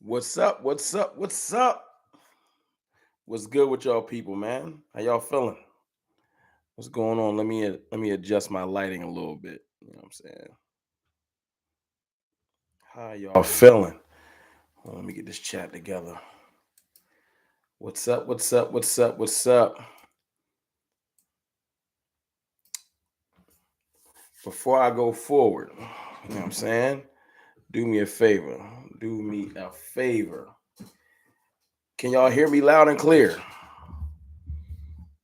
What's up? What's up? What's up? What's good with y'all people, man? How y'all feeling? What's going on? Let me adjust my lighting a little bit. You know what I'm saying? How y'all feeling? Let me get this chat together. What's up? What's up? What's up? What's up? Before I go forward, you know what I'm saying? Do me a favor. Do me a favor. Can y'all hear me loud and clear? You know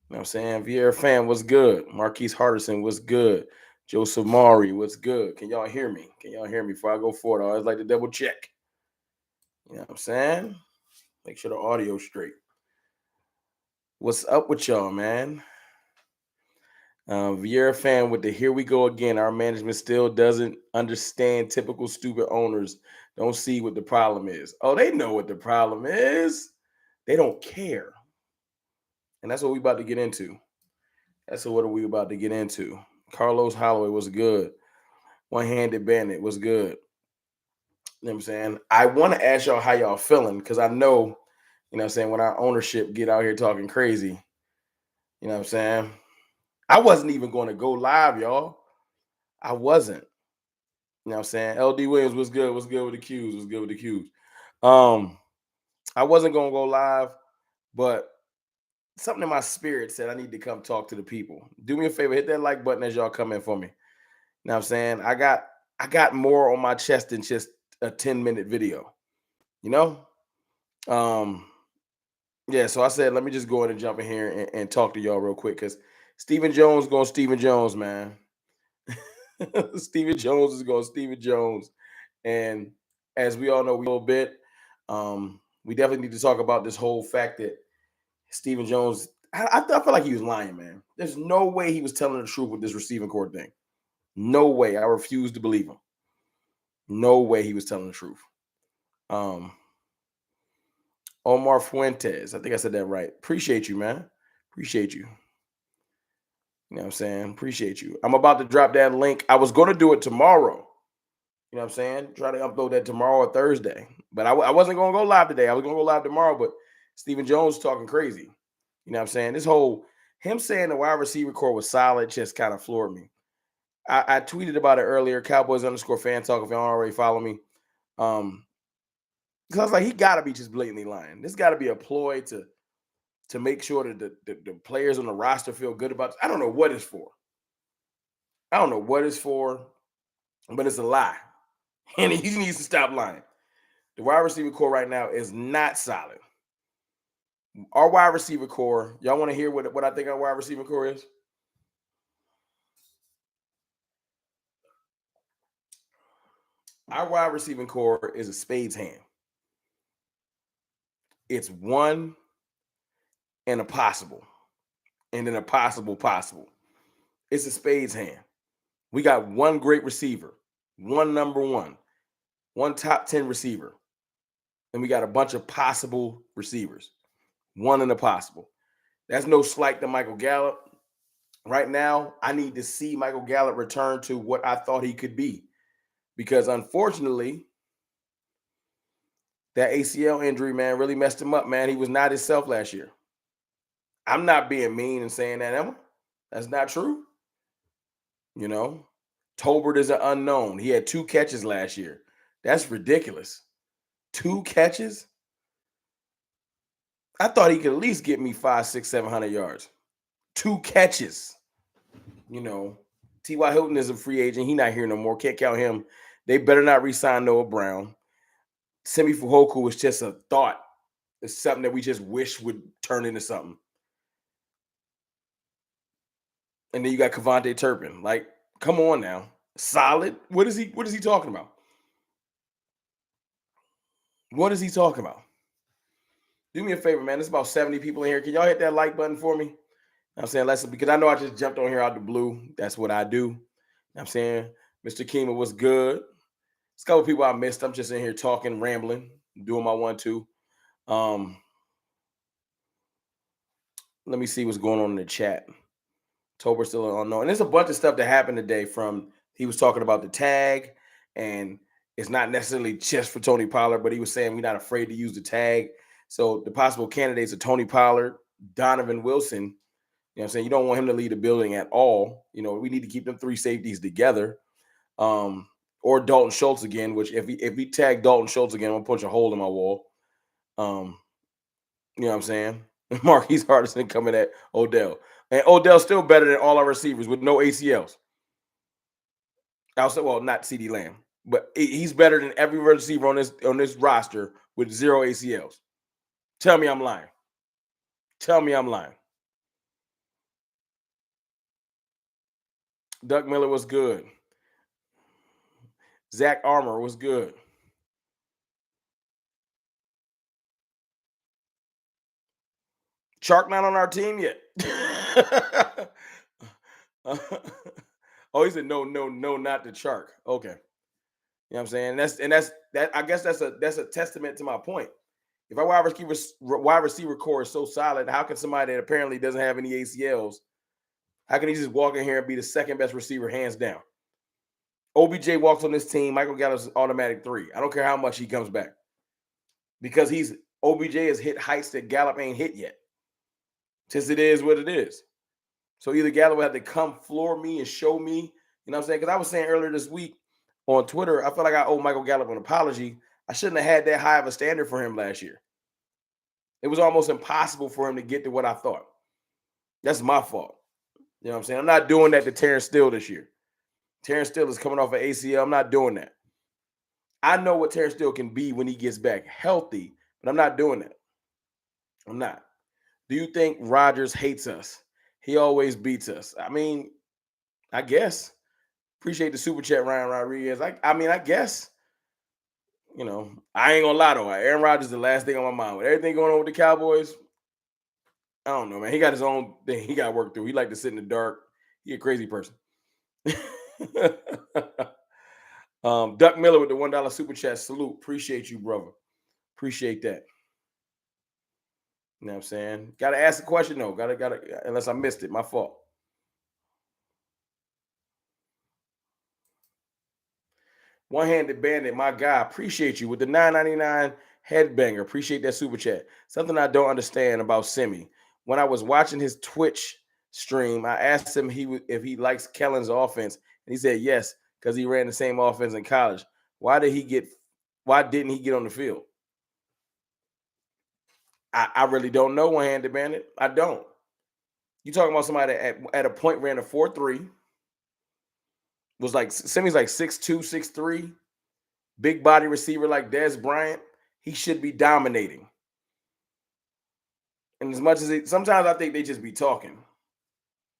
what I'm saying? Vieira fan, what's good? Marquise Hardison, what's good? Joseph Mari, what's good? Can y'all hear me? Can y'all hear me before I go forward? I always like to double check. You know what I'm saying? Make sure the audio's straight. What's up with y'all, man? Vieira fan with the here we go again. Our management still doesn't understand typical stupid owners. Don't see what the problem is. Oh, they know what the problem is. They don't care. And that's what we about to get into. That's what we about to get into. Carlos Holloway was good. One-handed bandit was good. You know what I'm saying? I want to ask y'all how y'all feeling because I know, you know what I'm saying, when our ownership get out here talking crazy, you know what I'm saying? I wasn't even going to go live, y'all. I wasn't. You know what I'm saying? LD Williams was good. Was good with the Qs. Was good with the Qs. I wasn't going to go live, but something in my spirit said I need to come talk to the people. Do me a favor, hit that like button as y'all come in for me. You know what I'm saying? I got more on my chest than just a 10-minute video. You know? Yeah, so I said, let me just go in and jump in here and talk to y'all real quick because Stephen Jones going Stephen Jones, man. Stephen Jones is going Stephen Jones. And as we all know, we a little bit, we definitely need to talk about this whole fact that Stephen Jones, I feel like he was lying, man. There's no way he was telling the truth with this receiving court thing. No way. I refuse to believe him. No way he was telling the truth. Omar Fuentes. I think I said that right. Appreciate you, man. Appreciate you. You know what I'm saying? Appreciate you. I'm about to drop that link. I was going to do it tomorrow. You know what I'm saying? Try to upload that tomorrow or Thursday. But I wasn't going to go live today. I was going to go live tomorrow, but Stephen Jones talking crazy. You know what I'm saying? This whole, him saying the wide receiver core was solid just kind of floored me. I tweeted about it earlier, Cowboys _ fan talk, if y'all don't already follow me. Because I was like, he got to be just blatantly lying. This got to be a ploy to make sure that the players on the roster feel good about this. I don't know what it's for. I don't know what it's for, but it's a lie. And he needs to stop lying. The wide receiver core right now is not solid. Our wide receiver core, y'all want to hear what I think our wide receiver core is? Our wide receiving core is a spade's hand. It's one and a possible, and then a possible. It's a spade's hand. We got one great receiver, one number one top 10 receiver, and we got a bunch of possible receivers, one and a possible. That's no slight to Michael Gallup. Right now, I need to see Michael Gallup return to what I thought he could be, because unfortunately, that ACL injury, man, really messed him up, man. He was not himself last year. I'm not being mean and saying that, Emma. That's not true. You know, Tolbert is an unknown. He had 2 catches last year. That's ridiculous. 2 catches? I thought he could at least get me 500, 600, 700 yards. 2 catches. You know, T.Y. Hilton is a free agent. He not here no more. Can't count him. They better not re-sign Noah Brown. Semi Fuhoku was just a thought. It's something that we just wish would turn into something. And then you got Kevontae Turpin. Like, come on now. Solid. What is he talking about? What is he talking about? Do me a favor, man. There's about 70 people in here. Can y'all hit that like button for me? You know what I'm saying? Listen, because I know I just jumped on here out the blue. That's what I do. You know what I'm saying? Mr. Kima was good. There's a couple people I missed. I'm just in here talking, rambling, doing my 1-2. Let me see what's going on in the chat. Tober still unknown. And there's a bunch of stuff that happened today from he was talking about the tag and It's not necessarily just for Tony Pollard, but he was saying we're not afraid to use the tag. So the possible candidates are Tony Pollard, Donovan Wilson. You know what I'm saying? You don't want him to lead the building at all. You know, we need to keep them three safeties together. Or Dalton Schultz again, which if we tag Dalton Schultz again, I'm gonna punch a hole in my wall. You know what I'm saying? Marquise Hardison coming at Odell. And Odell's still better than all our receivers with no ACLs. Also, well, not CD Lamb, but he's better than every receiver on this roster with 0 ACLs. Tell me I'm lying. Tell me I'm lying. Doug Miller was good. Zach Armour was good. Chark not on our team yet. Oh, he said no, not the Chark. Okay. You know what I'm saying? That's I guess that's a testament to my point. If our wide receiver core is so solid, how can somebody that apparently doesn't have any ACLs, how can he just walk in here and be the second best receiver hands down? OBJ walks on this team, Michael Gallup's automatic 3. I don't care how much he comes back. Because OBJ has hit heights that Gallup ain't hit yet. Since it is what it is. So either Gallup will have to come floor me and show me, you know what I'm saying? Because I was saying earlier this week on Twitter, I felt like I owe Michael Gallup an apology. I shouldn't have had that high of a standard for him last year. It was almost impossible for him to get to what I thought. That's my fault. You know what I'm saying? I'm not doing that to Terrence Steele this year. Terrence Steele is coming off an ACL. I'm not doing that. I know what Terrence Steele can be when he gets back healthy, but I'm not doing that. I'm not. Do you think Rodgers hates us? He always beats us. I mean, I guess. Appreciate the super chat, Ryan Rodriguez. I guess. You know, I ain't gonna lie though. Aaron Rodgers is the last thing on my mind. With everything going on with the Cowboys, I don't know, man. He got his own thing he got to work through. He like to sit in the dark. He a crazy person. Duck Miller with the $1 super chat. Salute. Appreciate you, brother. Appreciate that. You know what I'm saying? Got to ask a question though. Gotta. Unless I missed it, my fault. One-handed bandit, my guy. Appreciate you with the $9.99 headbanger. Appreciate that super chat. Something I don't understand about Simi. When I was watching his Twitch stream, I asked him if he likes Kellen's offense, and he said yes because he ran the same offense in college. Why didn't he get on the field? I really don't know, one-handed bandit. I don't. You talking about somebody that at a point ran a 4.3, was like Simi's like 6'2", 6'3", big body receiver like Dez Bryant. He should be dominating. And as much as sometimes I think they just be talking. You know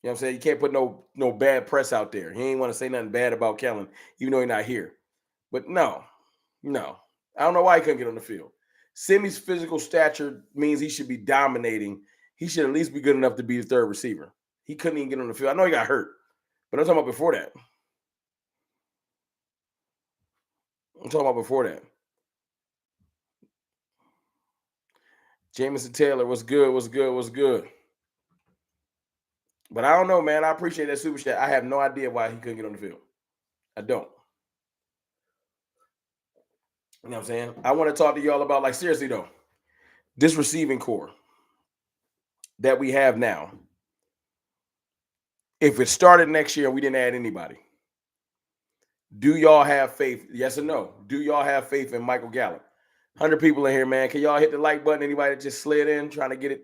what I'm saying? You can't put no bad press out there. He ain't want to say nothing bad about Kellen, even though he's not here. But no. I don't know why he couldn't get on the field. Simi's physical stature means he should be dominating. He should at least be good enough to be the third receiver. He couldn't even get on the field. I know he got hurt, but I'm talking about before that. Jamison Taylor was good. But I don't know, man. I appreciate that super chat. I have no idea why he couldn't get on the field. I don't. You know what I'm saying? I want to talk to y'all about, like, seriously though, this receiving core that we have now. If it started next year and we didn't add anybody, do y'all have faith? Yes or no? Do y'all have faith in Michael Gallup? 100 people in here, man. Can y'all hit the like button? Anybody that just slid in, trying to get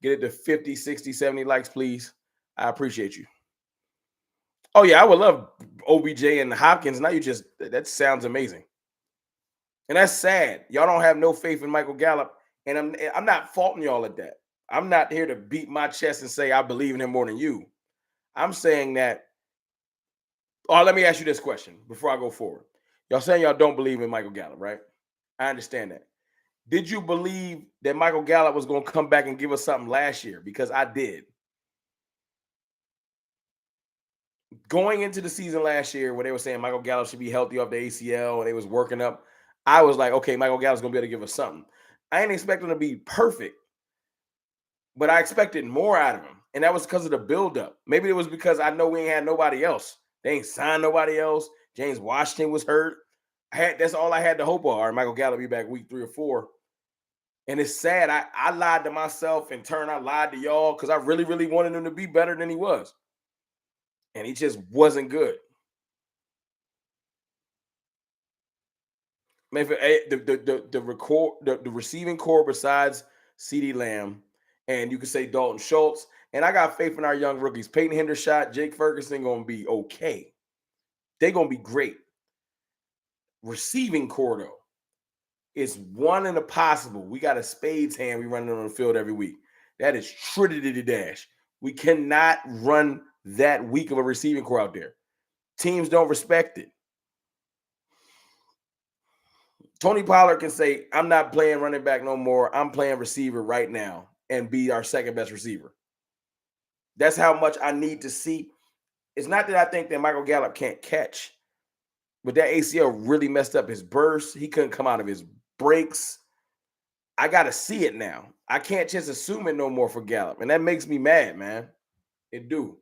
it to 50, 60, 70 likes, please. I appreciate you. Oh, yeah, I would love OBJ and Hopkins. Now that sounds amazing. And that's sad. Y'all don't have no faith in Michael Gallup. And I'm not faulting y'all at that. I'm not here to beat my chest and say I believe in him more than you. I'm saying that. Oh, let me ask you this question before I go forward. Y'all saying y'all don't believe in Michael Gallup, right? I understand that. Did you believe that Michael Gallup was going to come back and give us something last year? Because I did. Going into the season last year, where they were saying Michael Gallup should be healthy off the ACL and they was working up, I was like, okay, Michael Gallup's going to be able to give us something. I ain't expecting him to be perfect, but I expected more out of him. And that was because of the buildup. Maybe it was because I know we ain't had nobody else. They ain't signed nobody else. James Washington was hurt. That's all I had to hope on. All right, Michael Gallup be back week 3 or 4. And it's sad. I lied to myself. In turn, I lied to y'all because I really, really wanted him to be better than he was. And he just wasn't good. Man, the receiving core besides CeeDee Lamb, and you could say Dalton Schultz, and I got faith in our young rookies. Peyton Hendershot, Jake Ferguson gonna be okay. They're gonna be great. Receiving core though, it's one in a possible. We got a spades hand we running on the field every week. That is Trinity Dash. We cannot run that weak of a receiving core out there. Teams don't respect it. Tony Pollard can say, I'm not playing running back no more. I'm playing receiver right now and be our second best receiver. That's how much I need to see. It's not that I think that Michael Gallup can't catch, but that ACL really messed up his burst. He couldn't come out of his breaks. I got to see it now. I can't just assume it no more for Gallup. And that makes me mad, man. It do.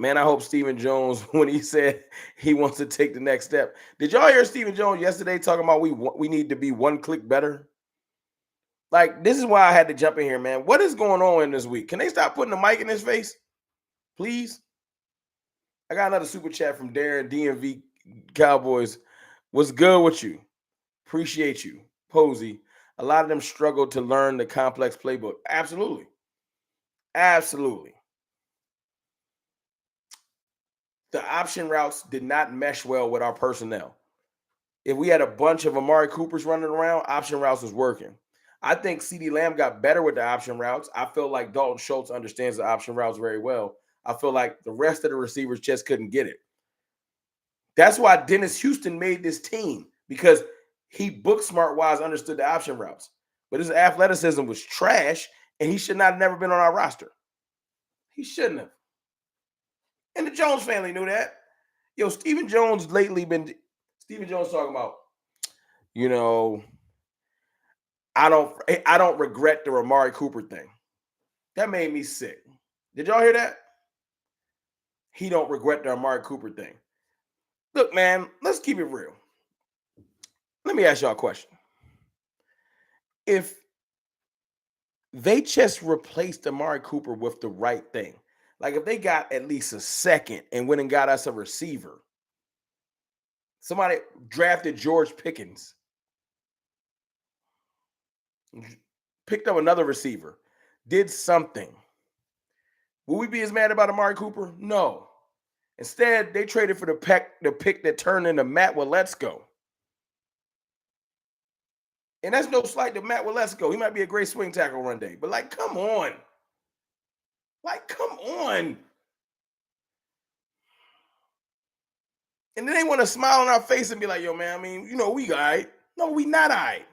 Man, I hope Stephen Jones, when he said he wants to take the next step. Did y'all hear Stephen Jones yesterday talking about we need to be one click better? Like, this is why I had to jump in here, man. What is going on in this week? Can they stop putting the mic in his face? Please? I got another super chat from Darren, DMV Cowboys. What's good with you? Appreciate you. Posey. A lot of them struggle to learn the complex playbook. Absolutely. Absolutely. The option routes did not mesh well with our personnel. If we had a bunch of Amari Coopers running around, option routes was working. I think CeeDee Lamb got better with the option routes. I feel like Dalton Schultz understands the option routes very well. I feel like the rest of the receivers just couldn't get it. That's why Dennis Houston made this team, because he book smart wise understood the option routes. But his athleticism was trash, and he should not have never been on our roster. He shouldn't have. And the Jones family knew that. Yo, Stephen Jones talking about, I don't regret the Amari Cooper thing. That made me sick. Did y'all hear that? He don't regret the Amari Cooper thing. Look, man, let's keep it real. Let me ask y'all a question. If they just replaced Amari Cooper with the right thing, like if they got at least a second and went and got us a receiver, somebody drafted George Pickens, picked up another receiver, did something, will we be as mad about Amari Cooper? No. Instead, they traded for the pick that turned into Matt Waletzko. And that's no slight to Matt Waletzko. He might be a great swing tackle one day. But, come on. Come on. And then they want to smile on our face and be like, yo, man, we all right. No, we not all right.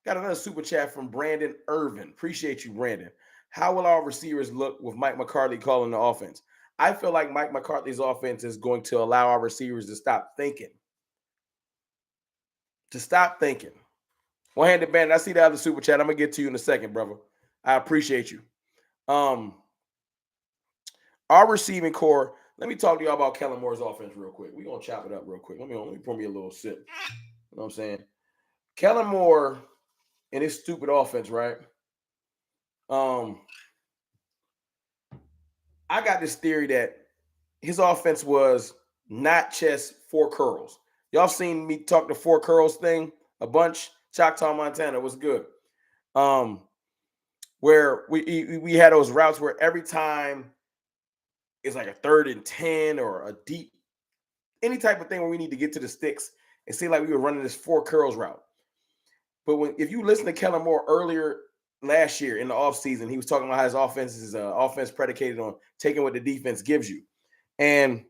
Got another super chat from Brandon Irvin. Appreciate you, Brandon. How will our receivers look with Mike McCarthy calling the offense? I feel like Mike McCarthy's offense is going to allow our receivers to stop thinking. One-handed bandit. I see the other super chat. I'm going to get to you in a second, brother. I appreciate you. Our receiving core, let me talk to y'all about Kellen Moore's offense real quick. We're going to chop it up real quick. Let me pour me a little sip. You know what I'm saying? Kellen Moore and his stupid offense, right? I got this theory that his offense was not just four curls. Y'all seen me talk the four curls thing a bunch. Choctaw, Montana was good. Where we had those routes where every time it's like a 3rd and 10 or a deep, any type of thing where we need to get to the sticks, it seemed like we were running this four curls route. But if you listen to Kellen Moore earlier last year in the offseason, he was talking about how his offense is offense predicated on taking what the defense gives you. And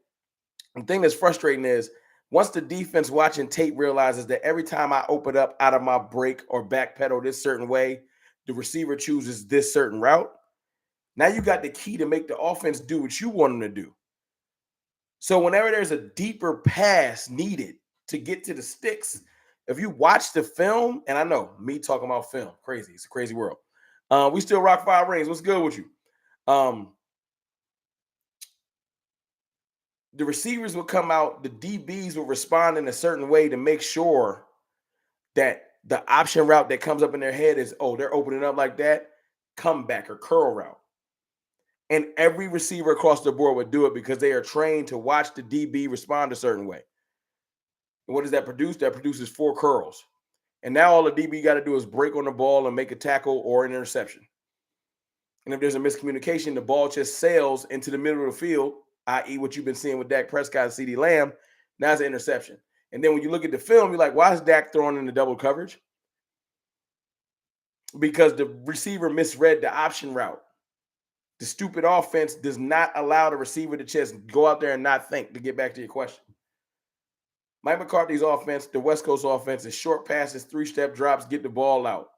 the thing that's frustrating is once the defense watching tape realizes that every time I open up out of my break or backpedal this certain way, the receiver chooses this certain route. Now you got the key to make the offense do what you want them to do. So whenever there's a deeper pass needed to get to the sticks, if you watch the film, and I know me talking about film, crazy. It's a crazy world. We still rock 5 rings. What's good with you? the receivers would come out, the DBs would respond in a certain way to make sure that the option route that comes up in their head is, oh, they're opening up like that, comeback or curl route. And every receiver across the board would do it because they are trained to watch the DB respond a certain way. And what does that produce? That produces 4 curls. And now all the DB got to do is break on the ball and make a tackle or an interception. And if there's a miscommunication, the ball just sails into the middle of the field, i.e. what you've been seeing with Dak Prescott and CeeDee Lamb. Now it's an interception. And then when you look at the film, you're like, why is Dak throwing in the double coverage? Because the receiver misread the option route. The stupid offense does not allow the receiver to just go out there and not think, to get back to your question. Mike McCarthy's offense, the West Coast offense, is short passes, 3-step drops, get the ball out.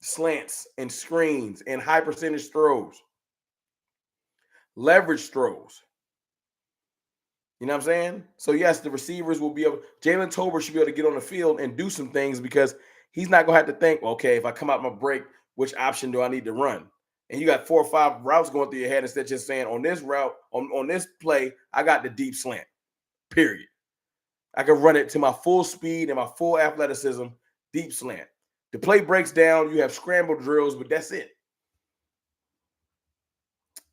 Slants and screens and high percentage throws. Leverage throws. You know what I'm saying? So, yes, the receivers will be able – Jalen Tolbert should be able to get on the field and do some things because he's not going to have to think, okay, if I come out my break, which option do I need to run? And you got 4 or 5 routes going through your head instead of just saying, on this route, on this play, I got the deep slant, period. I can run it to my full speed and my full athleticism, deep slant. The play breaks down. You have scramble drills, but that's it.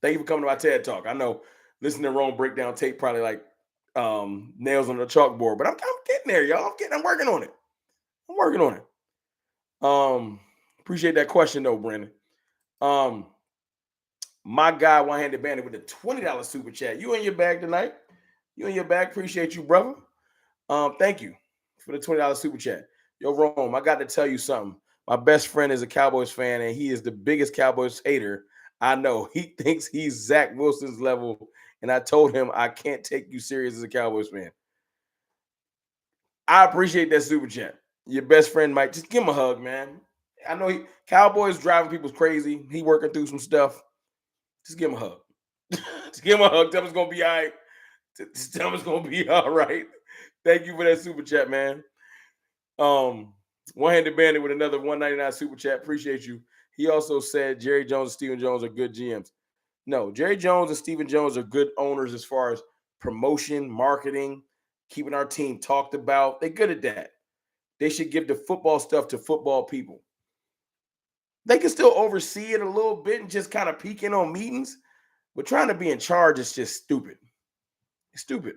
Thank you for coming to my TED Talk. I know listening to Rome breakdown tape probably like nails on the chalkboard, but I'm getting there, y'all. I'm working on it. Appreciate that question though, Brandon. My guy, One-Handed Bandit, with a $20 super chat. You in your bag tonight? You in your bag? Appreciate you, brother. Thank you for the $20 super chat. Yo, Rome, I got to tell you something. My best friend is a Cowboys fan, and he is the biggest Cowboys hater I know. He thinks he's Zach Wilson's level, and I told him I can't take you serious as a Cowboys fan. I appreciate that super chat. Your best friend might just give him a hug, man. I know Cowboys driving people crazy. He working through some stuff. Just give him a hug. Just give him a hug. Tell him it's going to be all right. Just tell him it's going to be all right. Thank you for that super chat, man. One-Handed Bandit with another $1.99 super chat. Appreciate you. He also said Jerry Jones and Stephen Jones are good GMs. No, Jerry Jones and Stephen Jones are good owners as far as promotion, marketing, keeping our team talked about. They're good at that. They should give the football stuff to football people. They can still oversee it a little bit and just kind of peek in on meetings, but trying to be in charge is just stupid. It's stupid.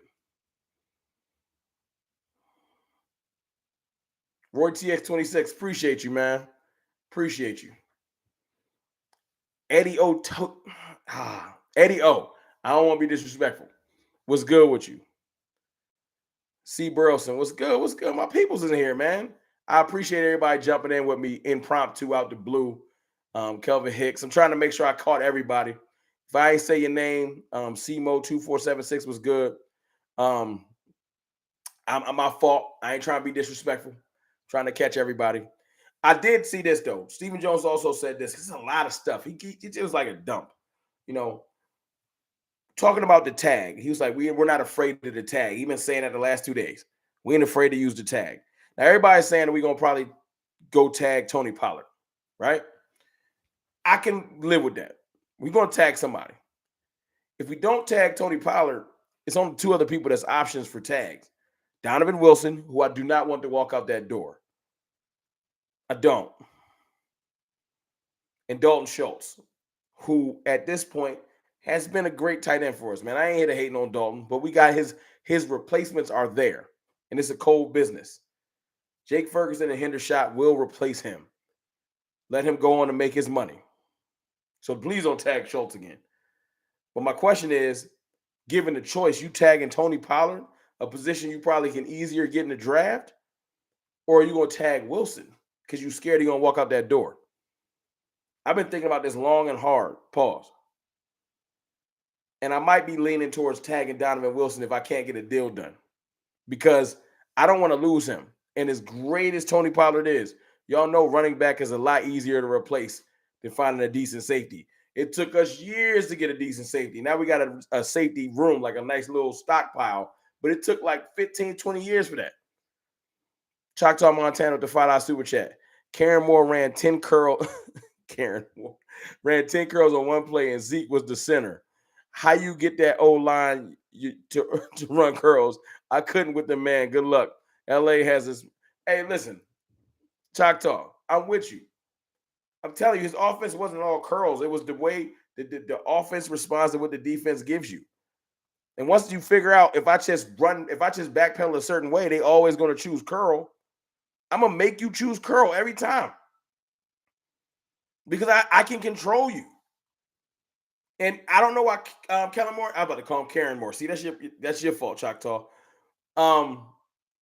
Roy TX26, appreciate you, man. Appreciate you. Eddie O. Eddie O. I don't want to be disrespectful. What's good with you? C. Burleson, what's good? What's good? My people's in here, man. I appreciate everybody jumping in with me impromptu out the blue. Kelvin Hicks. I'm trying to make sure I caught everybody. If I ain't say your name, CMO2476 was good. I'm my fault. I ain't trying to be disrespectful. Trying to catch everybody. I did see this though. Stephen Jones also said this. It's a lot of stuff. It was like a dump. You know, talking about the tag. He was like, we're not afraid of the tag. He's been saying that the last 2 days. We ain't afraid to use the tag. Now everybody's saying that we're gonna probably go tag Tony Pollard, right? I can live with that. We're gonna tag somebody. If we don't tag Tony Pollard, it's only 2 other people that's options for tags. Donovan Wilson, who I do not want to walk out that door. I don't. And Dalton Schultz, who at this point has been a great tight end for us, man. I ain't here to hate on Dalton, but we got his replacements are there, and it's a cold business. Jake Ferguson and Hendershot will replace him. Let him go on and make his money. So please don't tag Schultz again. But my question is, given the choice, you tagging Tony Pollard, a position you probably can easier get in the draft, or are you going to tag Wilson because you're scared you're going to walk out that door? I've been thinking about this long and hard. Pause. And I might be leaning towards tagging Donovan Wilson if I can't get a deal done because I don't want to lose him. And as great as Tony Pollard is, y'all know running back is a lot easier to replace than finding a decent safety. It took us years to get a decent safety. Now we got a safety room, like a nice little stockpile, but it took like 15, 20 years for that. Choctaw Montana with the $5 super chat. Karen Moore ran 10 curls. Karen Moore ran 10 curls on one play, and Zeke was the center. How you get that old line to run curls? I couldn't with the man. Good luck. LA has this. Hey, listen, Choctaw, I'm with you. I'm telling you, his offense wasn't all curls. It was the way the offense responds to what the defense gives you. And once you figure out if I just backpedal a certain way, they always going to choose curl. I'm gonna make you choose curl every time because I can control you. And I don't know why Kellen Moore. I'm about to call him Karen Moore. See, that's your fault, Choctaw. Um,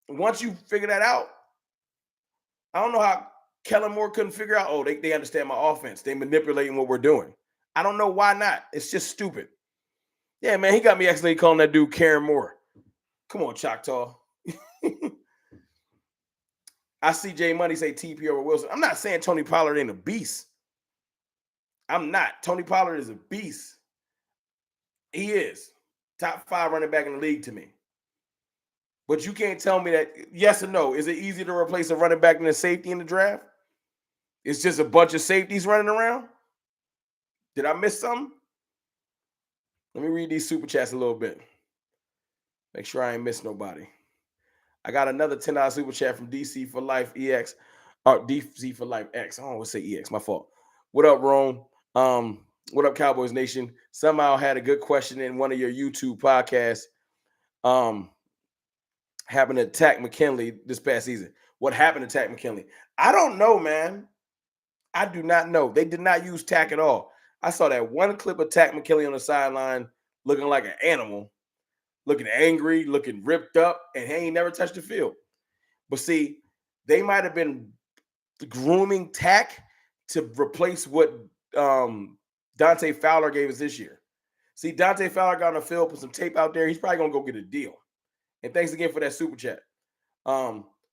Once you figure that out, I don't know how Kellen Moore couldn't figure out. Oh, they understand my offense. They manipulating what we're doing. I don't know why not. It's just stupid. Yeah, man, he got me accidentally calling that dude Karen Moore. Come on, Choctaw. I see Jay Money say TP over Wilson. I'm not saying Tony Pollard ain't a beast. I'm not. Tony Pollard is a beast. He is. Top 5 running back in the league to me. But you can't tell me that yes or no. Is it easy to replace a running back than a safety in the draft? It's just a bunch of safeties running around? Did I miss something? Let me read these super chats a little bit. Make sure I ain't miss nobody. I got another $10 super chat from DC for Life EX. Or DC for Life X. I don't want to say EX. My fault. What up, Rome? What up, Cowboys Nation? Somehow had a good question in one of your YouTube podcasts. Happened to Takk McKinley this past season. What happened to Takk McKinley? I don't know, man. I do not know. They did not use Takk at all. I saw that one clip of Takk McKinley on the sideline looking like an animal, looking angry, looking ripped up, and he ain't never touched the field. But see, they might have been grooming Takk to replace what Dante Fowler gave us this year. See, Dante Fowler got on the field, put some tape out there. He's probably going to go get a deal. And thanks again for that super chat.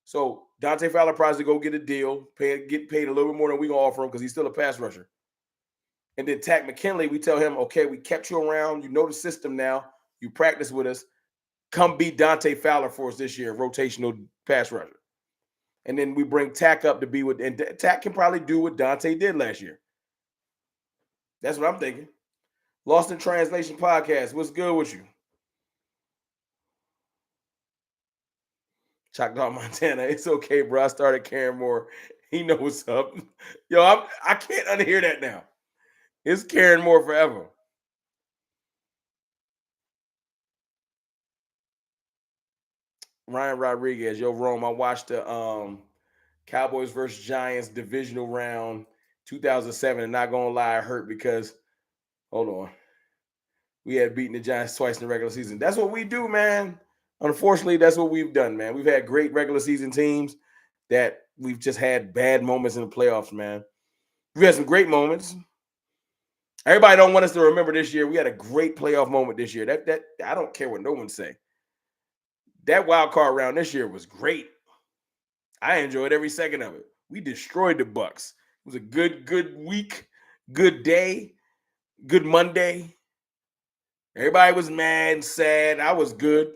So Dante Fowler probably go get a deal, get paid a little bit more than we gonna offer him because he's still a pass rusher. And then Takk McKinley, we tell him, okay, we kept you around. You know the system now. You practice with us. Come beat Dante Fowler for us this year, rotational pass rusher. And then we bring Takk up to be with, and Takk can probably do what Dante did last year. That's what I'm thinking. Lost in Translation podcast. What's good with you? Choctaw, Montana. It's okay, bro. I started Karen Moore. He knows what's up. Yo, I can't unhear that now. It's Karen Moore forever. Ryan Rodriguez. Yo, Rome. I watched the Cowboys versus Giants divisional round 2007. And not going to lie, I hurt because, hold on. We had beaten the Giants twice in the regular season. That's what we do, man. Unfortunately, that's what we've done, man. We've had great regular season teams that we've just had bad moments in the playoffs, man. We've had some great moments. Everybody don't want us to remember this year. We had a great playoff moment this year. That I don't care what no one say. That wild card round this year was great. I enjoyed every second of it. We destroyed the Bucs. It was a good week, good day, good Monday. Everybody was mad, sad. I was good.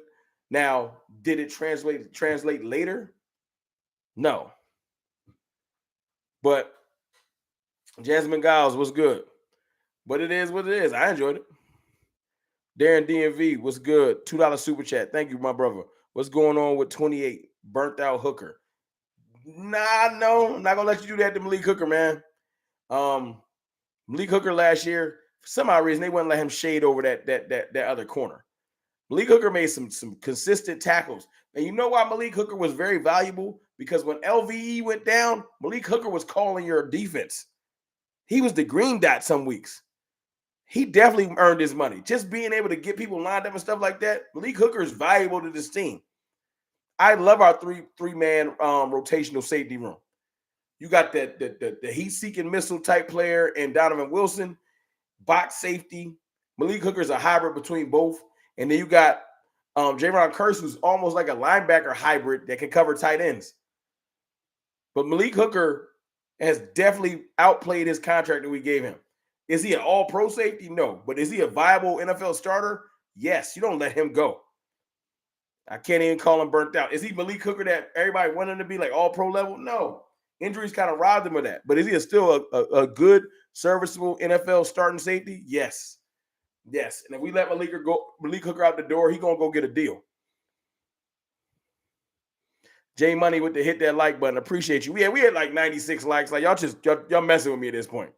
Now, did it translate later? No. But Jasmine Giles was good. But it is what it is. I enjoyed it. Darren DMV, what's good? $2 super chat. Thank you, my brother. What's going on with 28? Burnt out Hooker. Nah, no. I'm not going to let you do that to Malik Hooker, man. Malik Hooker last year, for some odd reason, they wouldn't let him shade over that other corner. Malik Hooker made some consistent tackles. And you know why Malik Hooker was very valuable? Because when LVE went down, Malik Hooker was calling your defense. He was the green dot some weeks. He definitely earned his money. Just being able to get people lined up and stuff like that, Malik Hooker is valuable to this team. I love our three-man rotational safety room. You got the heat-seeking missile type player and Donovan Wilson, box safety. Malik Hooker is a hybrid between both. And then you got Javon Kearse, who's almost like a linebacker hybrid that can cover tight ends. But Malik Hooker has definitely outplayed his contract that we gave him. Is he an all-pro safety? No. But is he a viable NFL starter? Yes. You don't let him go. I can't even call him burnt out. Is he Malik Hooker that everybody wanted him to be like all-pro level? No. Injuries kind of robbed him of that. But is he still a good, serviceable NFL starting safety? Yes. Yes. And if we let Malik Hooker out the door, he gonna go get a deal. J Money with the hit that like button. Appreciate you. We had like 96 likes. Like y'all messing with me at this point.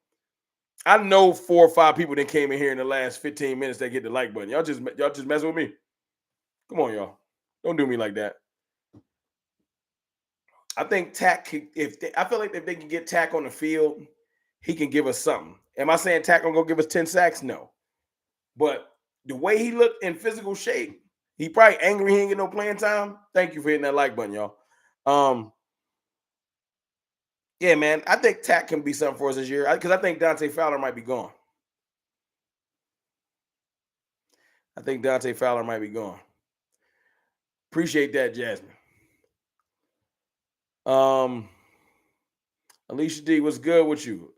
I know 4 or 5 people that came in here in the last 15 minutes that get the like button. Y'all just messing with me. Come on, y'all. Don't do me like that. I think Tack, I feel like if they can get Tack on the field, he can give us something. Am I saying Tack gonna go give us 10 sacks? No. But the way he looked in physical shape, he probably angry he ain't get no playing time. Thank you for hitting that like button, y'all. Yeah, man, I think Tack can be something for us this year because I think Dante Fowler might be gone. Appreciate that, Jasmine. Alicia D, what's good with you?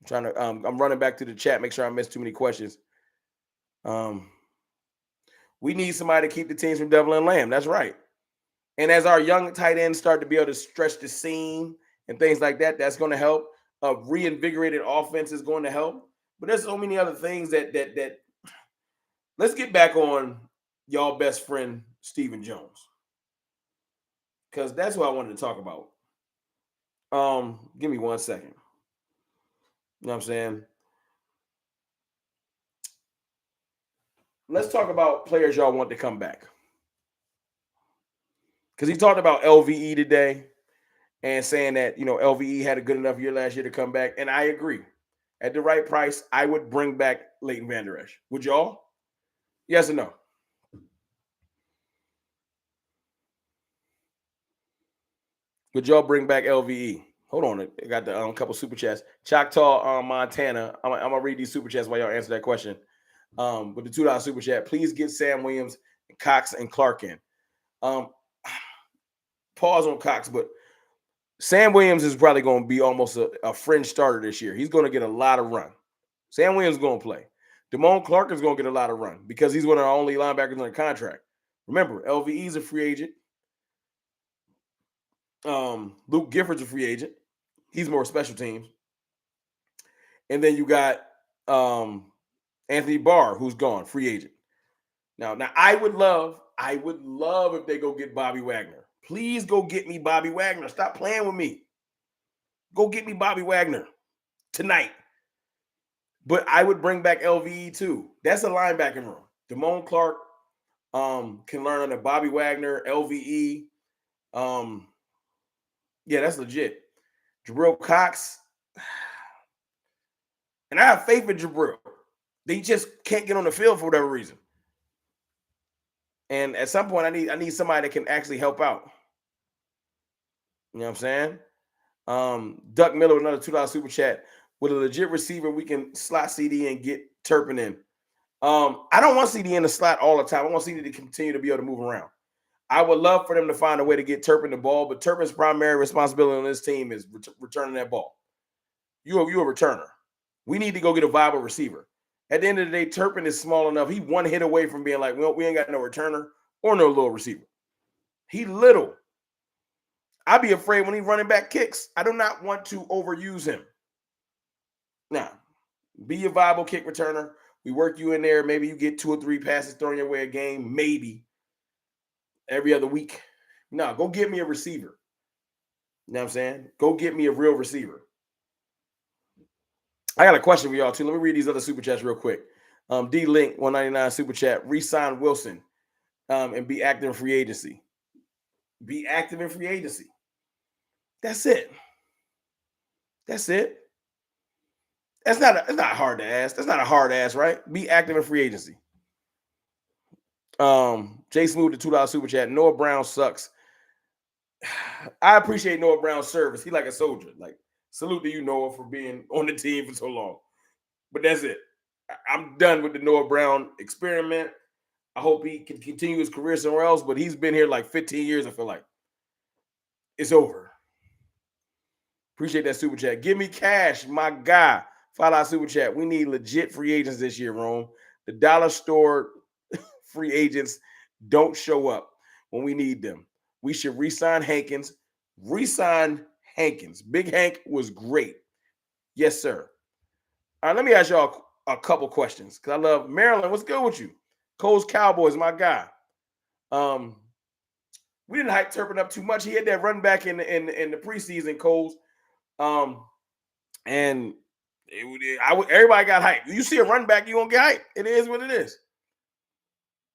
I'm trying to I'm running back to the chat, make sure I missed too many questions. We need somebody to keep the teams from doubling Lamb. That's right. And as our young tight ends start to be able to stretch the seam and things like that, that's going to help. A reinvigorated offense is going to help. But there's so many other things that let's get back on y'all best friend, Stephen Jones. Because that's what I wanted to talk about. Give me 1 second. You know what I'm saying? Let's talk about players y'all want to come back. Because he talked about LVE today and saying that, LVE had a good enough year last year to come back. And I agree. At the right price, I would bring back Leighton Vander Esch. Would y'all? Yes or no? Would y'all bring back LVE? Hold on. I got the couple super chats. Choctaw, Montana. I'm going to read these super chats while y'all answer that question. With the $2 super chat, please get Sam Williams, Cox, and Clark in. Pause on Cox, but Sam Williams is probably going to be almost a fringe starter this year. He's going to get a lot of run. Sam Williams is going to play. Damone Clark is going to get a lot of run because he's one of our only linebackers under contract. Remember, LVE is a free agent. Luke Gifford's a free agent. He's more special teams. And then you got Anthony Barr, who's gone, free agent. Now I would love if they go get Bobby Wagner. Please go get me Bobby Wagner. Stop playing with me. Go get me Bobby Wagner tonight. But I would bring back LVE too. That's a linebacking room. Damone Clark can learn under Bobby Wagner, LVE. Yeah, that's legit. Jabril Cox. And I have faith in Jabril. They just can't get on the field for whatever reason. And at some point, I need somebody that can actually help out. You know what I'm saying? Duck Miller with another $2 super chat. With a legit receiver, we can slot CD and get Turpin in. I don't want CD in the slot all the time. I want CD to continue to be able to move around. I would love for them to find a way to get Turpin the ball, but Turpin's primary responsibility on this team is returning that ball. You're a returner. We need to go get a viable receiver. At the end of the day, Turpin is small enough. He one hit away from being like, well, we ain't got no returner or no little receiver. He little. I'd be afraid when he running back kicks. I do not want to overuse him. Now, be a viable kick returner. We work you in there. Maybe you get 2 or 3 passes thrown your way a game. Maybe every other week. No, go get me a receiver. You know what I'm saying? Go get me a real receiver. I got a question for y'all too. Let me read these other super chats real quick. D-Link 199 super chat. Resign Wilson and be active in free agency. Be active in free agency. That's it. That's not hard to ask. That's not a hard ask, right? Be active in free agency. Jay Smooth, the $2 super chat. Noah Brown sucks. I appreciate Noah Brown's service. He like a soldier. Like, salute to you, Noah, for being on the team for so long. But that's it. I'm done with the Noah Brown experiment. I hope he can continue his career somewhere else, but he's been here like 15 years, I feel like. It's over. Appreciate that super chat. Give me cash, my guy. $5 super chat. We need legit free agents this year, Rome. The dollar store free agents don't show up when we need them. We should re-sign Hankins. Re-sign Hankins. Big Hank was great. Yes, sir. All right, let me ask y'all a couple questions because I love Maryland. What's good with you? Cole's Cowboys, my guy. Um, we didn't hype Turpin up too much. He had that run back in the preseason, Coles. Um, and everybody got hyped. You see a run back, you won't get hyped. It is what it is.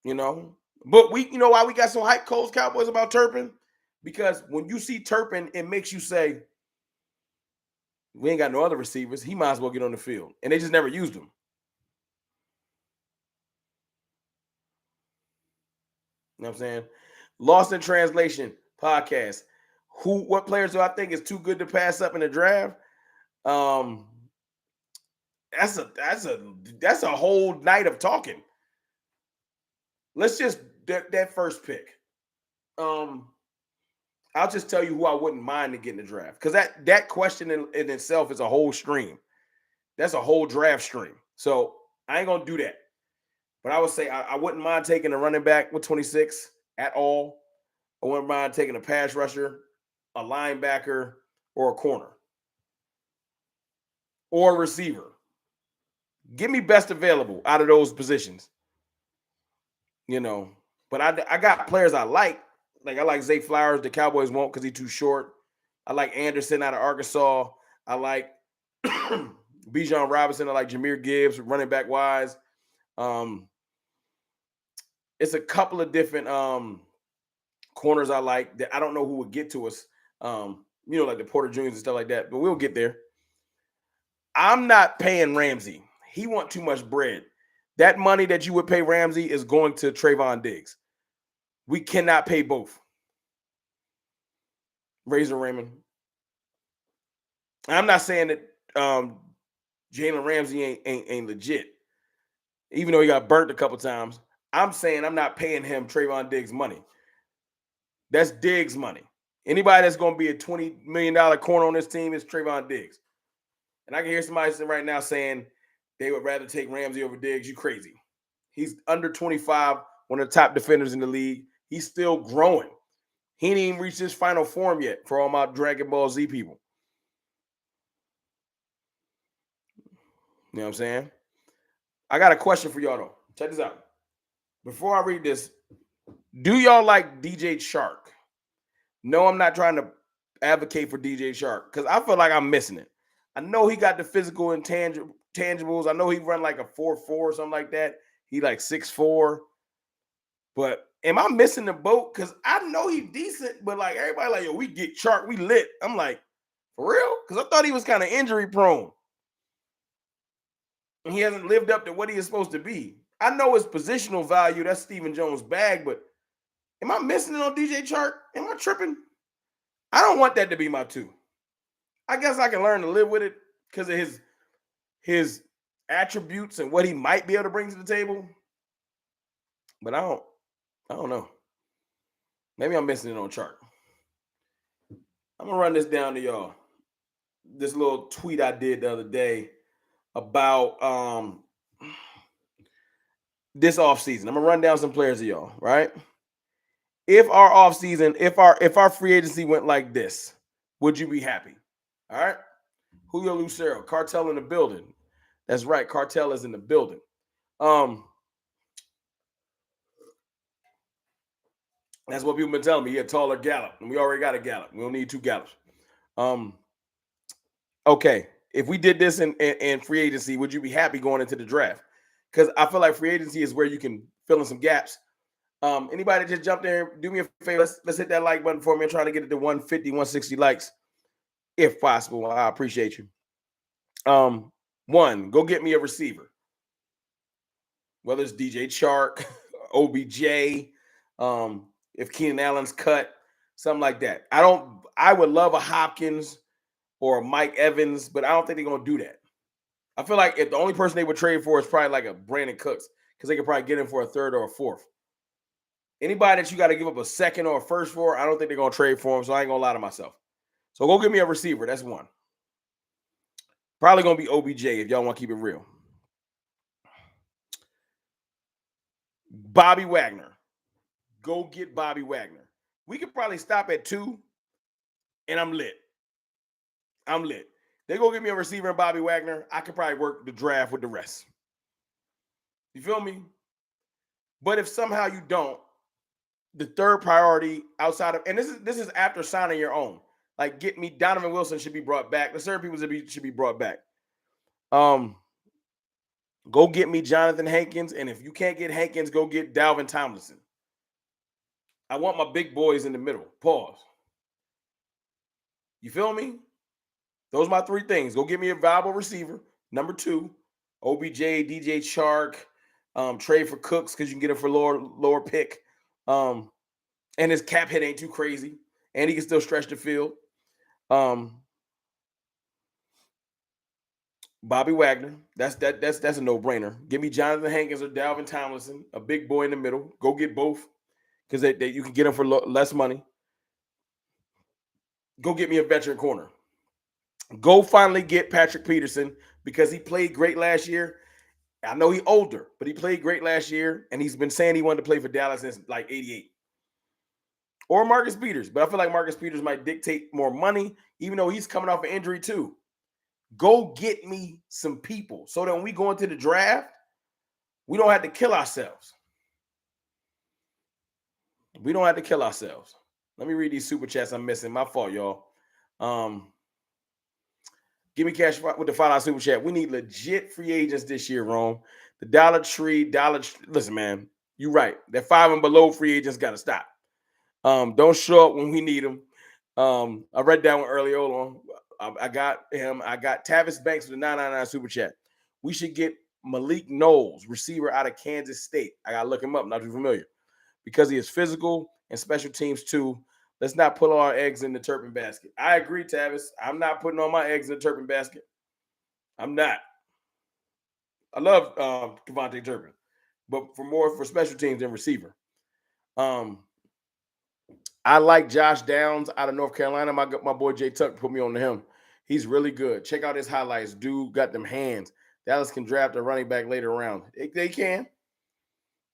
You know. But you know why we got so hyped, Coles Cowboys, about Turpin? Because when you see Turpin, it makes you say, we ain't got no other receivers. He might as well get on the field. And they just never used him. You know what I'm saying? Lost in Translation podcast. What players do I think is too good to pass up in the draft? That's a whole night of talking. Let's just that first pick. I'll just tell you who I wouldn't mind to get in the draft, because that question in itself is a whole stream. That's a whole draft stream. So I ain't gonna do that. But I would say I wouldn't mind taking a running back with 26 at all. I wouldn't mind taking a pass rusher, a linebacker, or a corner, or a receiver. Give me best available out of those positions. You know, but I got players I like. Like I like Zay Flowers. The Cowboys won't because he's too short. I like Anderson out of Arkansas. I like Bijan Robinson. I like Jahmyr Gibbs, running back wise. It's a couple of different corners I like that I don't know who would get to us. Like the Porter Juniors and stuff like that, but we'll get there. I'm not paying Ramsey. He want too much bread. That money that you would pay Ramsey is going to Trayvon Diggs. We cannot pay both. Razor Raymond. I'm not saying that Jalen Ramsey ain't legit, even though he got burnt a couple times. I'm saying I'm not paying him Trayvon Diggs money. That's Diggs money. Anybody that's going to be a $20 million corner on this team is Trayvon Diggs. And I can hear somebody right now saying they would rather take Ramsey over Diggs. You crazy. He's under 25, one of the top defenders in the league. He's still growing. He ain't even reached his final form yet for all my Dragon Ball Z people. You know what I'm saying? I got a question for y'all, though. Check this out. Before I read this, do y'all like DJ Chark? No, I'm not trying to advocate for DJ Chark because I feel like I'm missing it. I know he got the physical intangibles. I know he run like a 4.4 or something like that. He like 6'4". But am I missing the boat? Because I know he's decent, but like everybody like, yo, we get Chark, we lit. I'm like, for real? Because I thought he was kind of injury prone. And he hasn't lived up to what he is supposed to be. I know his positional value, that's Stephen Jones' bag, but am I missing it on DJ Chark? Am I tripping? I don't want that to be my two. I guess I can learn to live with it because of his attributes and what he might be able to bring to the table. But I don't know. Maybe I'm missing it on Chark. I'm gonna run this down to y'all. This little tweet I did the other day about this offseason. I'm gonna run down some players to y'all, right? If our offseason, if our free agency went like this, would you be happy? All right. Julio Lucero, Cartel in the building. That's right, Cartel is in the building. That's what people been telling me. He a taller Gallup, and we already got a Gallup. We don't need two Gallups. Okay, if we did this in free agency, would you be happy going into the draft? Because I feel like free agency is where you can fill in some gaps. Anybody just jump there, do me a favor. Let's hit that like button for me. I'm trying to get it to 150, 160 likes, if possible. I appreciate you. One, go get me a receiver. Whether it's DJ Chark, OBJ, if Keenan Allen's cut, something like that. I would love a Hopkins or a Mike Evans, but I don't think they're gonna do that. I feel like if the only person they would trade for is probably like a Brandon Cooks, because they could probably get him for a third or a fourth. Anybody that you got to give up a second or a first for, I don't think they're gonna trade for him. So I ain't gonna lie to myself. So go give me a receiver. That's one. Probably gonna be OBJ if y'all want to keep it real. Bobby Wagner. Go get Bobby Wagner. We could probably stop at 2, and I'm lit. They go get me a receiver and Bobby Wagner. I could probably work the draft with the rest. You feel me? But if somehow you don't, the third priority outside of, and this is after signing your own. Like, get me Donovan Wilson should be brought back. The certain people should be brought back. Go get me Jonathan Hankins, and if you can't get Hankins, go get Dalvin Tomlinson. I want my big boys in the middle. Pause. You feel me? Those are my three things. Go get me a viable receiver. Number 2, OBJ, DJ Chark, trade for Cooks because you can get him for lower pick. And his cap hit ain't too crazy. And he can still stretch the field. Bobby Wagner. That's a no-brainer. Give me Jonathan Hankins or Dalvin Tomlinson, a big boy in the middle. Go get both because you can get them for less money. Go get me a veteran corner. Go finally get Patrick Peterson because he played great last year. I know he's older, but he played great last year, and he's been saying he wanted to play for Dallas since like 88. Or Marcus Peters, but I feel like Marcus Peters might dictate more money, even though he's coming off an injury too. Go get me some people so that when we go into the draft, we don't have to kill ourselves. We don't have to kill ourselves. Let me read these super chats I'm missing. My fault, y'all. Give me cash with the $5 super chat. We need legit free agents this year, Rome. The Dollar Tree. Listen, man, you're right. That 5 and below free agents got to stop. Don't show up when we need them. I read that one early. Hold on. I got him. I got Tavis Banks with the 999 super chat. We should get Malik Knowles, receiver out of Kansas State. I got to look him up. Not too familiar. Because he is physical and special teams too. Let's not put all our eggs in the Turpin basket. I agree, Tavis. I'm not putting all my eggs in the Turpin basket. I'm not. I love Kevontae Turpin, but for special teams than receiver. I like Josh Downs out of North Carolina. My boy Jay Tuck put me on to him. He's really good. Check out his highlights. Dude got them hands. Dallas can draft a running back later round. They can.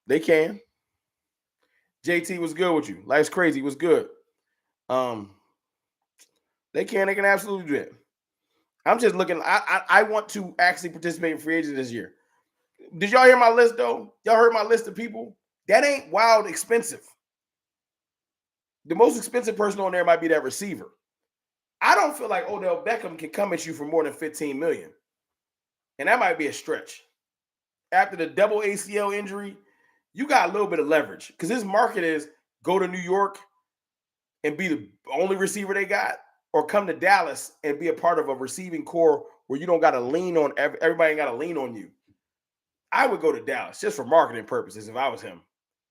They can. JT was good with you. Life's crazy was good. They can absolutely do it. I'm just looking. I want to actually participate in free agency this year. Did y'all hear my list though? Y'all heard my list of people? That ain't wild expensive. The most expensive person on there might be that receiver. I don't feel like Odell Beckham can come at you for more than $15 million. And that might be a stretch. After the double ACL injury, you got a little bit of leverage because his market is go to New York and be the only receiver they got, or come to Dallas and be a part of a receiving core where you don't got to lean on everybody ain't got to lean on you. I would go to Dallas just for marketing purposes if I was him.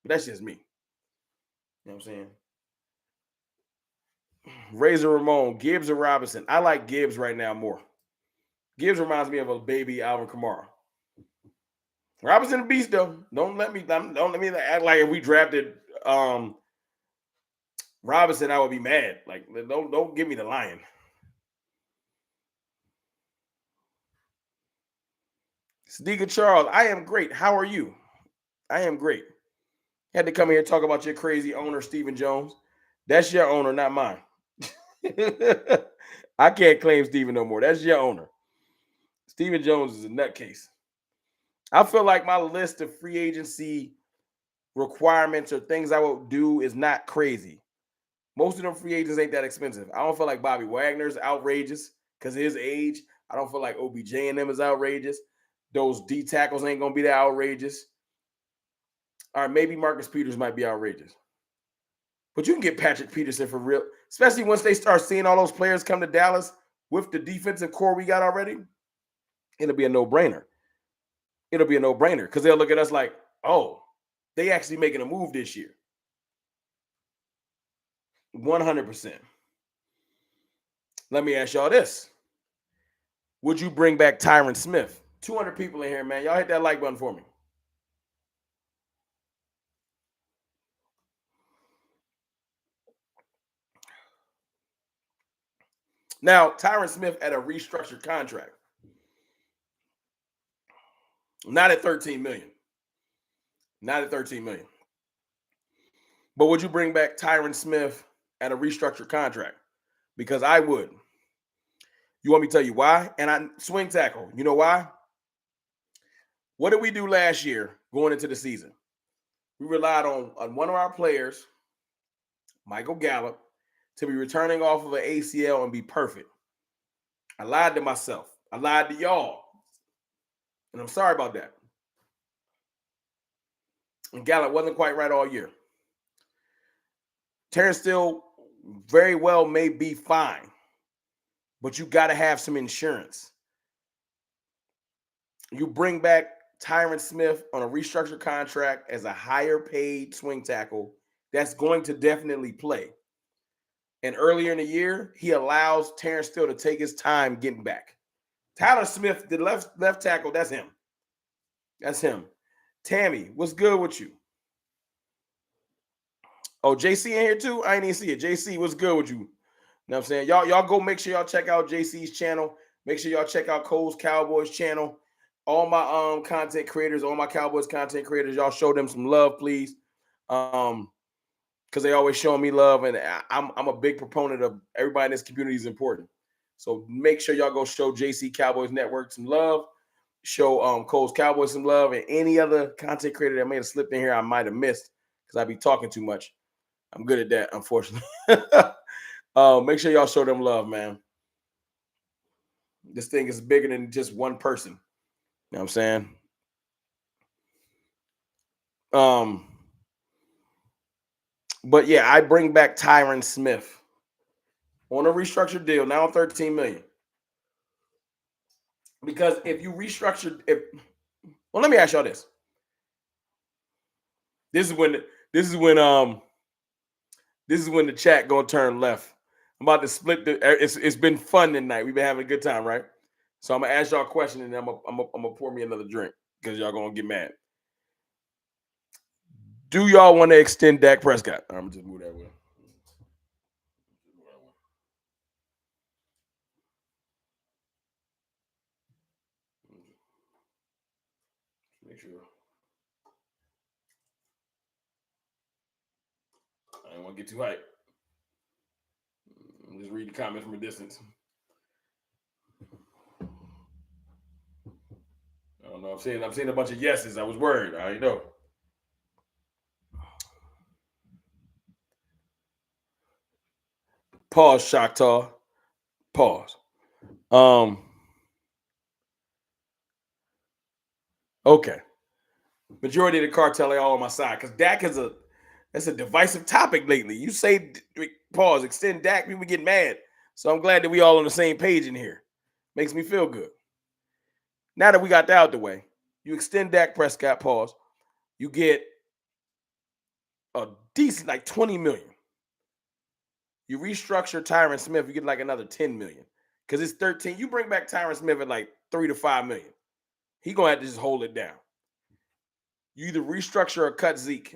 But that's just me. You know what I'm saying? Razor Ramon, Gibbs or Robinson. I like Gibbs right now more. Gibbs reminds me of a baby Alvin Kamara. Robinson a beast though. Don't let me act like if we drafted Robinson, I would be mad. Like, don't give me the lion. Sadiqa Charles, I am great. How are you? I am great. Had to come here and talk about your crazy owner, Stephen Jones. That's your owner, not mine. I can't claim Stephen no more. That's your owner. Stephen Jones is a nutcase. I feel like my list of free agency requirements or things I would do is not crazy. Most of them free agents ain't that expensive. I don't feel like Bobby Wagner's outrageous because of his age. I don't feel like OBJ and them is outrageous. Those D tackles ain't going to be that outrageous. All right, maybe Marcus Peters might be outrageous. But you can get Patrick Peterson for real, especially once they start seeing all those players come to Dallas with the defensive core we got already. It'll be a no-brainer. It'll be a no-brainer because they'll look at us like, oh, they actually making a move this year. 100%. Let me ask y'all this. Would you bring back Tyron Smith? 200 people in here, man. Y'all hit that like button for me. Now, Tyron Smith at a restructured contract. Not at $13 million. Not at $13 million. But would you bring back Tyron Smith at a restructured contract? Because I would. You want me to tell you why? And I swing tackle. You know why? What did we do last year going into the season? We relied on one of our players, Michael Gallup, to be returning off of an ACL and be perfect. I lied to myself. I lied to y'all. And I'm sorry about that. And Gallup wasn't quite right all year. Terrence still very well may be fine, but you got to have some insurance. You bring back Tyron Smith on a restructured contract as a higher paid swing tackle that's going to definitely play. And earlier in the year, he allows Terrence Steele to take his time getting back. Tyler Smith, the left tackle, that's him. That's him. Tammy, what's good with you? Oh, JC in here too? I ain't even see it. JC, what's good with you? You know what I'm saying? Y'all go make sure y'all check out JC's channel. Make sure y'all check out Cole's Cowboys channel. All my content creators, all my Cowboys content creators, y'all show them some love, please. Because they always showing me love, and I'm a big proponent of everybody in this community is important. So make sure y'all go show JC Cowboys Network some love. Show Cole's Cowboys some love, and any other content creator that may have slipped in here I might have missed because I be talking too much. I'm good at that, unfortunately. Make sure y'all show them love, man. This thing is bigger than just one person. You know what I'm saying? But yeah, I bring back Tyron Smith on a restructured deal, now $13 million. Because if you restructured, well, let me ask y'all this. This is when the chat gonna turn left. I'm about to split it's been fun tonight. We've been having a good time, right? So I'm gonna ask y'all a question and then I'm gonna pour me another drink because y'all gonna get mad. Do y'all want to extend Dak Prescott? I'm gonna just move that way. Make sure. I don't want to get too hyped. Just read the comments from a distance. I don't know. I'm seeing a bunch of yeses. I was worried. I already know. Pause, Shakhtar. Pause. Okay. Majority of the cartel are all on my side because Dak that's a divisive topic lately. You say pause, extend Dak, people get mad. So I'm glad that we all on the same page in here. Makes me feel good. Now that we got that out the way, you extend Dak Prescott, pause. You get a decent like 20 million. You restructure Tyron Smith, you get like another 10 million. Because it's 13. You bring back Tyron Smith at like 3 to 5 million. He gonna have to just hold it down. You either restructure or cut Zeke.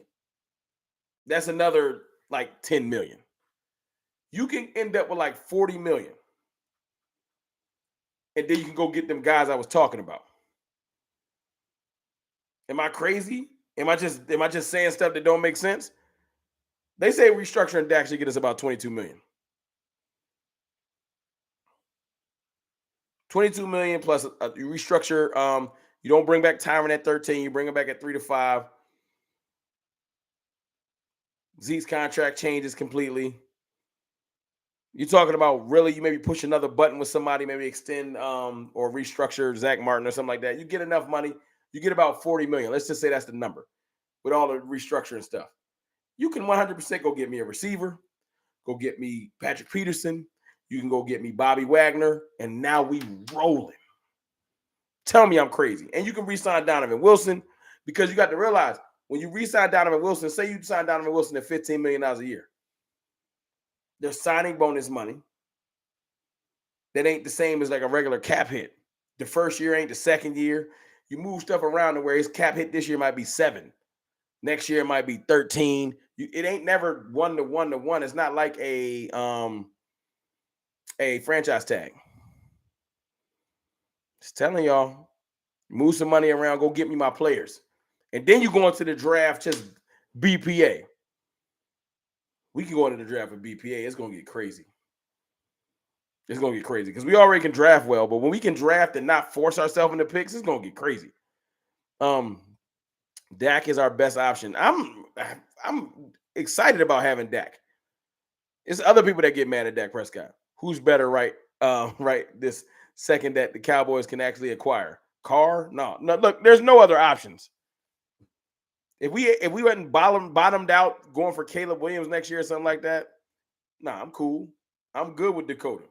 That's another like 10 million. You can end up with like 40 million. And then you can go get them guys I was talking about. Am I crazy? Am I just saying stuff that don't make sense? They say restructuring Dak should get us about 22 million. 22 million plus you restructure. You don't bring back Tyron at 13. You bring him back at 3 to 5. Zeke's contract changes completely. You're talking about really, you maybe push another button with somebody, maybe extend or restructure Zach Martin or something like that. You get enough money, you get about 40 million. Let's just say that's the number with all the restructuring stuff. You can 100% go get me a receiver, go get me Patrick Peterson. You can go get me Bobby Wagner, and now we rolling. Tell me I'm crazy. And you can re-sign Donovan Wilson because you got to realize when you re-sign Donovan Wilson, say you sign Donovan Wilson at $15 million a year. They're signing bonus money. That ain't the same as like a regular cap hit. The first year ain't the second year. You move stuff around to where his cap hit this year might be 7. Next year it might be 13. It ain't never 1 to 1 to 1. It's not like a franchise tag. Just telling y'all, move some money around, go get me my players. And then you go into the draft just BPA. We can go into the draft with BPA. It's going to get crazy. It's gonna get crazy because we already can draft well, but when we can draft and not force ourselves into picks, it's gonna get crazy. Dak is our best option. I'm excited about having Dak. It's other people that get mad at Dak Prescott. Who's better, right? Right this second that the Cowboys can actually acquire. Carr? No. Look, there's no other options. If we hadn't bottomed out going for Caleb Williams next year or something like that, nah, I'm cool. I'm good with Dakota.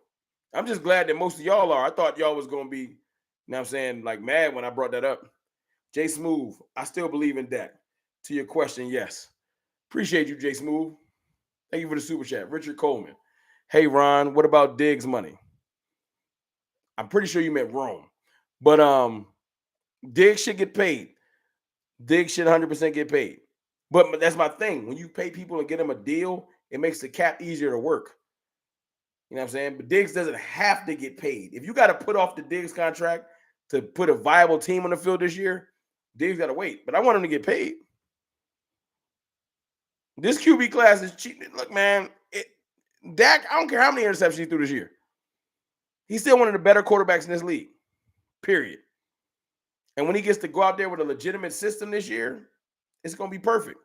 I'm just glad that most of y'all are. I thought y'all was gonna be, you know what I'm saying, like mad when I brought that up. Jay Smooth, I still believe in Dak. To your question, yes. Appreciate you, Jay Smooth. Thank you for the super chat. Richard Coleman. Hey, Ron, what about Diggs' money? I'm pretty sure you meant Rome. But Diggs should get paid. Diggs should 100% get paid. But that's my thing. When you pay people and get them a deal, it makes the cap easier to work. You know what I'm saying? But Diggs doesn't have to get paid. If you got to put off the Diggs contract to put a viable team on the field this year, Diggs got to wait. But I want him to get paid. This QB class is cheap. Look, man, Dak, I don't care how many interceptions he threw this year. He's still one of the better quarterbacks in this league, period. And when he gets to go out there with a legitimate system this year, it's going to be perfect.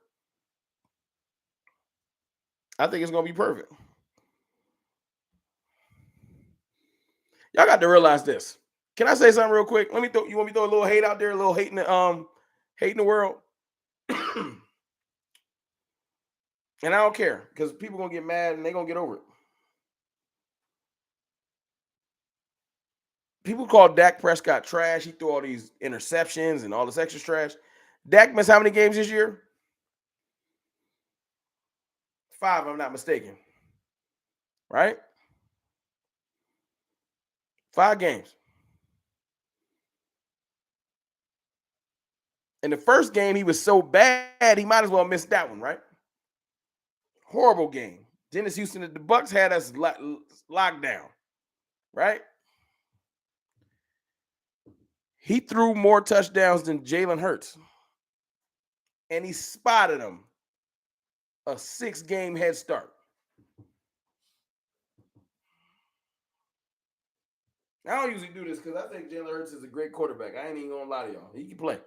I think it's going to be perfect. Y'all got to realize this. Can I say something real quick? You want me to throw a little hate out there, a little hate in the world? And I don't care because people going to get mad and they're going to get over it. People call Dak Prescott trash. He threw all these interceptions and all this extra trash. Dak missed how many games this year? 5, if I'm not mistaken. Right? 5 games. In the first game, he was so bad, he might as well miss that one, right? Horrible game. Dennis Houston and the Bucks had us locked down, right? He threw more touchdowns than Jalen Hurts. And he spotted him a 6-game head start. I don't usually do this because I think Jalen Hurts is a great quarterback. I ain't even gonna lie to y'all. He can play.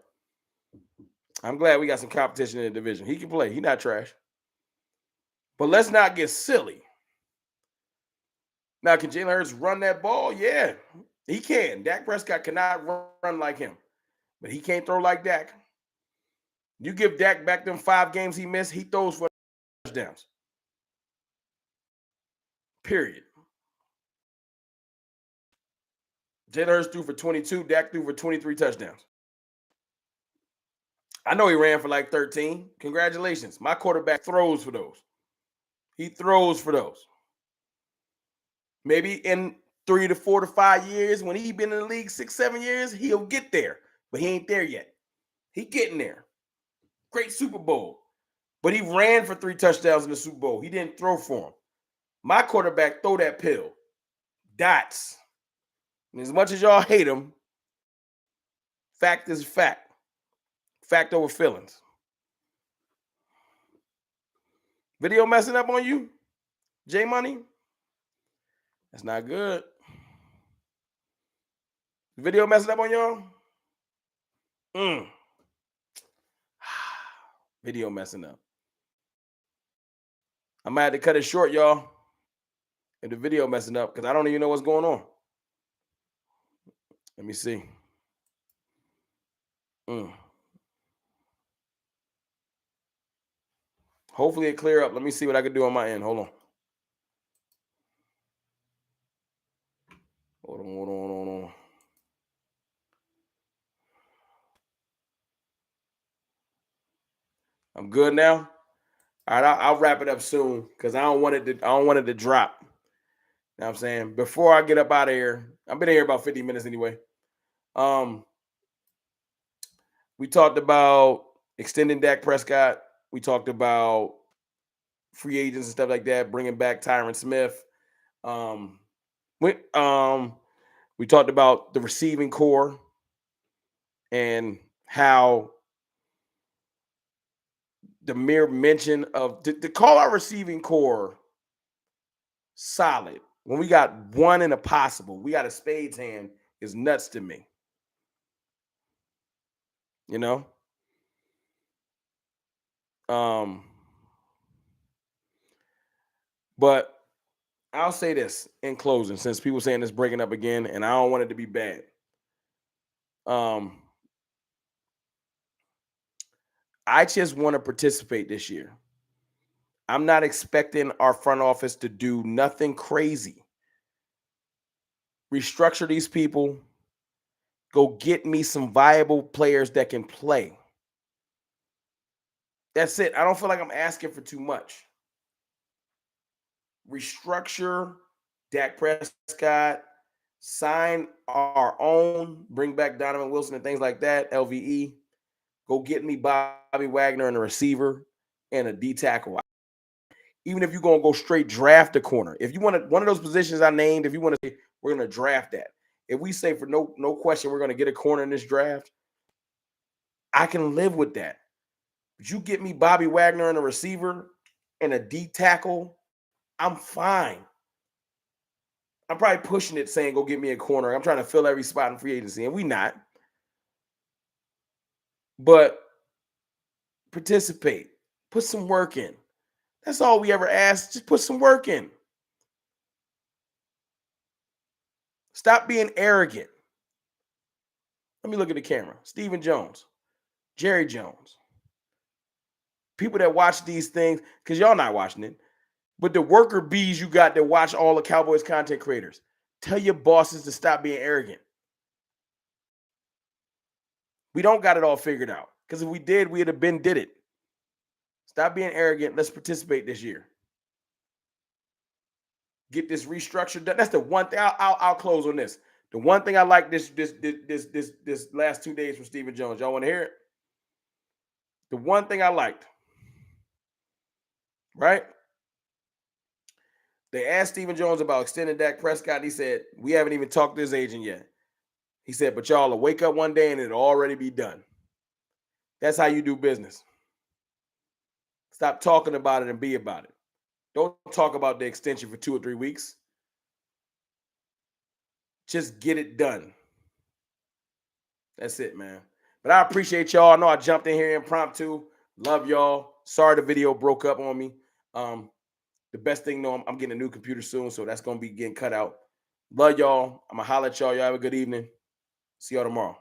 I'm glad we got some competition in the division. He can play. He's not trash. But let's not get silly. Now, can Jalen Hurts run that ball? Yeah, he can. Dak Prescott cannot run like him, but he can't throw like Dak. You give Dak back them 5 games he missed, he throws for touchdowns. Period. Jalen Hurts threw for 22. Dak threw for 23 touchdowns. I know he ran for like 13. Congratulations. My quarterback throws for those. He throws for those. Maybe in 3 to 4 to 5 years, when he's been in the league 6, 7 years, he'll get there. But he ain't there yet. He getting there. Great Super Bowl. But he ran for 3 touchdowns in the Super Bowl. He didn't throw for him. My quarterback throw that pill. Dots. And as much as y'all hate him, fact is fact. Fact over feelings. Video messing up on you? J Money? That's not good. Video messing up on y'all? Video messing up. I might have to cut it short, y'all. If the video messing up, because I don't even know what's going on. Let me see. Hopefully it clear up. Let me see what I can do on my end. Hold on. Hold on. I'm good now. All right, I'll wrap it up soon because I don't want it to drop. You know what I'm saying? Before I get up out of here, I've been here about 50 minutes anyway. We talked about extending Dak Prescott. We talked about free agents and stuff like that, bringing back Tyron Smith. We talked about the receiving core and how the mere mention of to call our receiving core solid When we got one in a possible, we got a spades hand is nuts to me. You know? Um, but I'll say this in closing, since people saying it's breaking up again, and I don't want it to be bad. I just want to participate this year. I'm not expecting our front office to do nothing crazy. Restructure these people. Go get me some viable players that can play. That's it. I don't feel like I'm asking for too much. Restructure Dak Prescott, sign our own, bring back Donovan Wilson and things like that, LVE. Go get me Bobby Wagner and a receiver and a D tackle. Even if you're going to go straight draft a corner. If you want to, one of those positions I named, if you want to say we're going to draft that. If we say for no question we're going to get a corner in this draft, I can live with that. But you get me Bobby Wagner and a receiver and a D tackle, I'm fine. I'm probably pushing it saying go get me a corner. I'm trying to fill every spot in free agency, and we not. But participate. Put some work in. That's all we ever ask. Just put some work in. Stop being arrogant. Let me look at the camera. Stephen Jones, Jerry Jones. People that watch these things, because y'all not watching it, but the worker bees you got that watch all the Cowboys content creators, tell your bosses to stop being arrogant. We don't got it all figured out. Because if we did, we'd have been did it. Stop being arrogant. Let's participate this year. Get this restructured done. That's the one thing. I'll close on this. The one thing I like this last 2 days from Stephen Jones. Y'all want to hear it? The one thing I liked, right? They asked Stephen Jones about extending Dak Prescott. He said, we haven't even talked to his agent yet. He said, but y'all will wake up one day and it'll already be done. That's how you do business. Stop talking about it and be about it. Don't talk about the extension for 2 or 3 weeks. Just get it done. That's it, man. But I appreciate y'all. I know I jumped in here impromptu. Love y'all. Sorry the video broke up on me. The best thing, though, I'm getting a new computer soon, so that's going to be getting cut out. Love y'all. I'm going to holler at y'all. Y'all have a good evening. See y'all tomorrow.